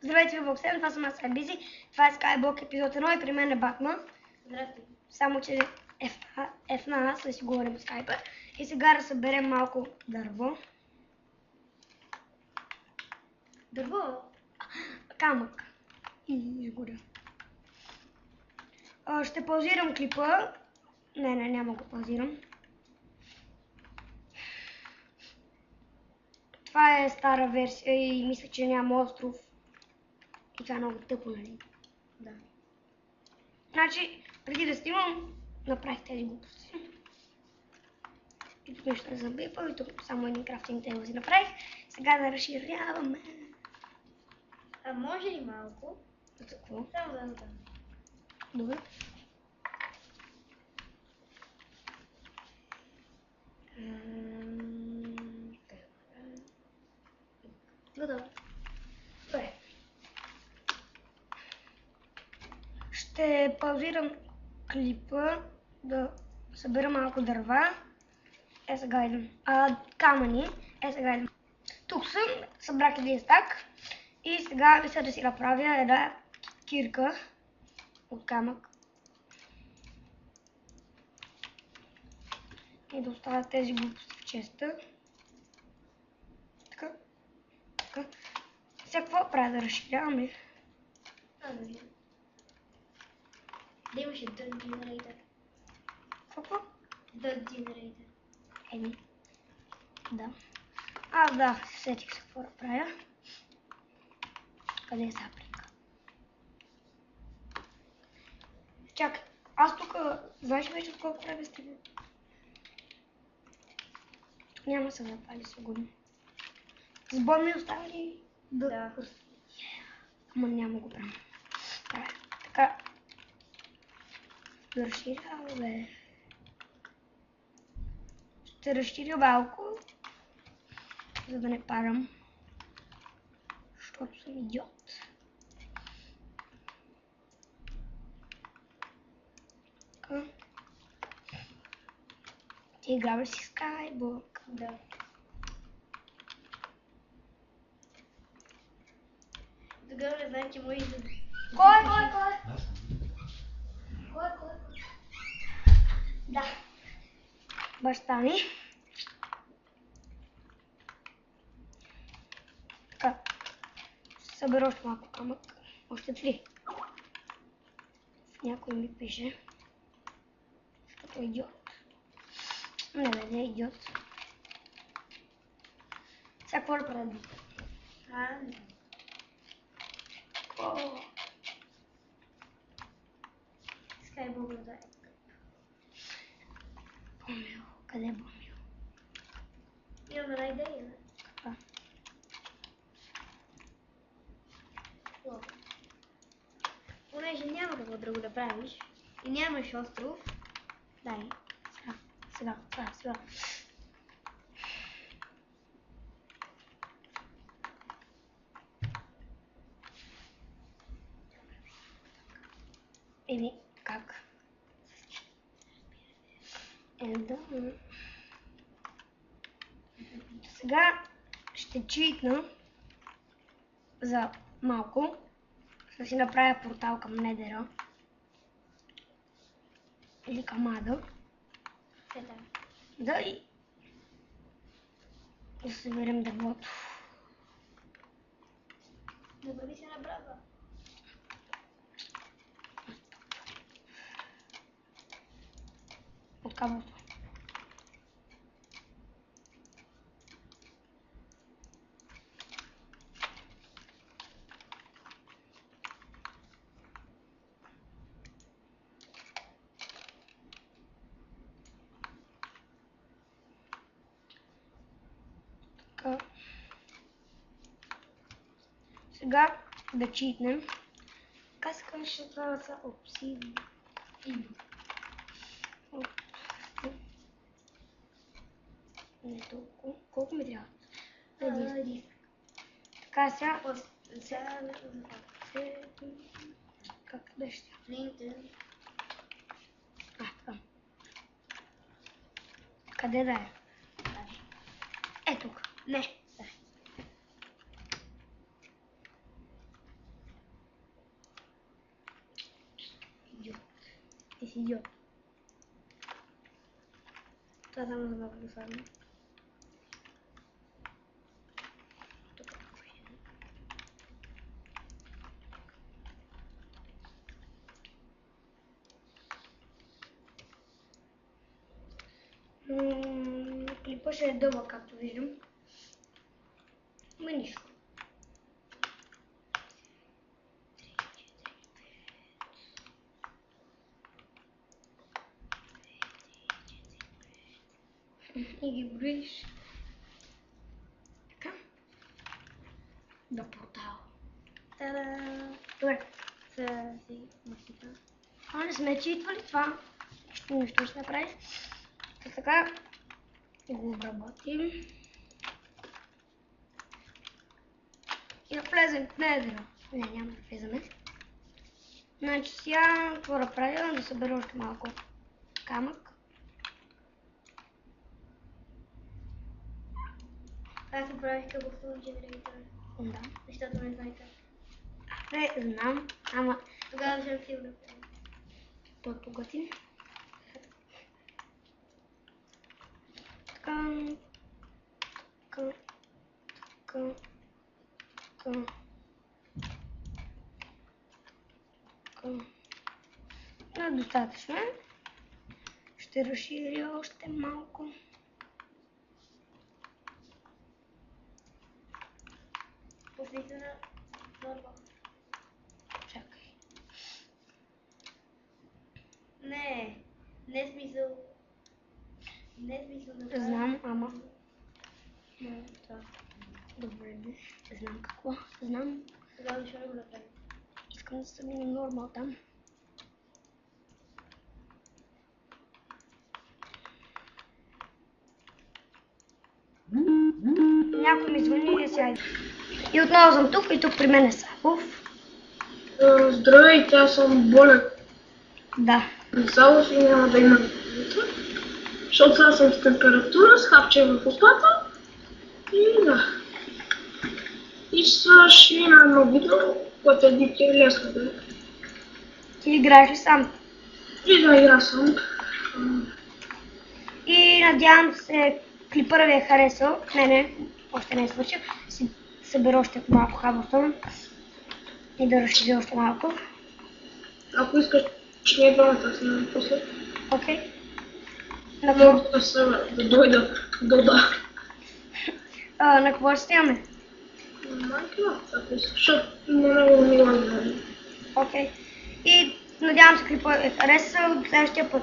Здравейте ви, Боксен, това съм аз Бизи. Това е Skyblock епизод 1 и при мен е Батман. Здрасти. Само че F на нас, да си говорим с скайпа. И сега да съберем малко дърво. Дърво? Камък. И изгоря. Ще паузирам клипа. Не, няма го паузирам. Това е стара версия и мисля, че няма остров. И това е много тъпо, нали? Да. Значи, преди да снимам, направих тези глупости. И тук нещо не съм бипал, и тук само един крафтинг тейбъл си направих. Сега да разширяваме. А може ли малко? За какво? Само да задам. Добре. Готово. Добре. Ще паузирам клипа да събера малко дърва. Сега идвам. Камъни. Сега идвам. Тук съм, събрах един стак. И сега мисля да си направя една кирка от камък. И да оставя тези глупости в честа. Така. Сега какво правя, да разширявам ли? Да видим. Да имаше Dirt Generator. Какво? Dirt Generator. Еми. Да. Да, сетих се какво да правя. Къде е саплика? Чакай, аз тук, знаеш ли вече от колко време стигна? Тук няма да се запали сигурно. С бон ми остава ли? Да. Ама няма го правя. Така. Да разширяваме. Ще разширя малко, за да не падам. Защото съм идиот. Така. Ти играва си Skyblock. Да. Тогава не знам, че може да... Кой? Да. Баща ми. Така. Събера още малко камък. Още 3. Някой ми пише. Защото е идиот. Не е идиот. Сега какво да правя? Не. Skyblock да е. Бомил. Къде е Бомил? Имам една идея. Каква? Понеже няма какво друго да правиш и нямаш остров, Дай. Сега. Или как? Да. Сега ще читна за малко. Ще си направя портал към Недера. Или към Ада. Да, и да съберем дървото. Да бъди се на брада. От кабелото. Така. Сега да читнем. Как се казваше това са обсидиан? Не толкова. Колко ми трябва? Така сега. Как да ще? Така. Къде да е? Е тук. Не. си идиот. Това само за малко да слагам. Клипа ще е дълъг, както виждам. Ма нищо. И ги броиш. Така. До портал. Та-да! Добре. Сега си мастика. Не сме читвали това. Нищо ще направиш. Така го обработим. И да влезем в недра. Не, няма да влеземе. Значи сега какво да правя? Да събера още малко камък. Аз се правих къбовствен генератор. Да. Защото не знае как. Знам, ама Тогава ще си го направя. то готин. Така. Достатъчно е. Ще разширя още малко. Пуснете на норма. Чакай. Не смисъл. Не смисъл да правя. Знам, ама. Не, това. Добре, не знам какво. Знам. Тогава защо не го направим? Искам да се мине нормал там. Някой ми звъни и сега. И отново съм тук и тук при мен е Савов. Здравейте, аз съм болен. Да. Савов и няма да има видеото, защото сега съм с температура, с хапче в устата и да. И сега ще има едно видео, което е дики лесно да е. Ти играеш ли сам? И да игра сам. И надявам се клипъра ви е харесал. Не, още не е свършил. Си събера още малко хаблтон и да разширя още малко. Ако искаш, че не е двамата, снимам после. Окей. Мога да дойда да. На какво ще снимаме? Майнкрафт, ако искаш, защото много ми го знам. Окей. И надявам се клипът е харесал. До следващия път.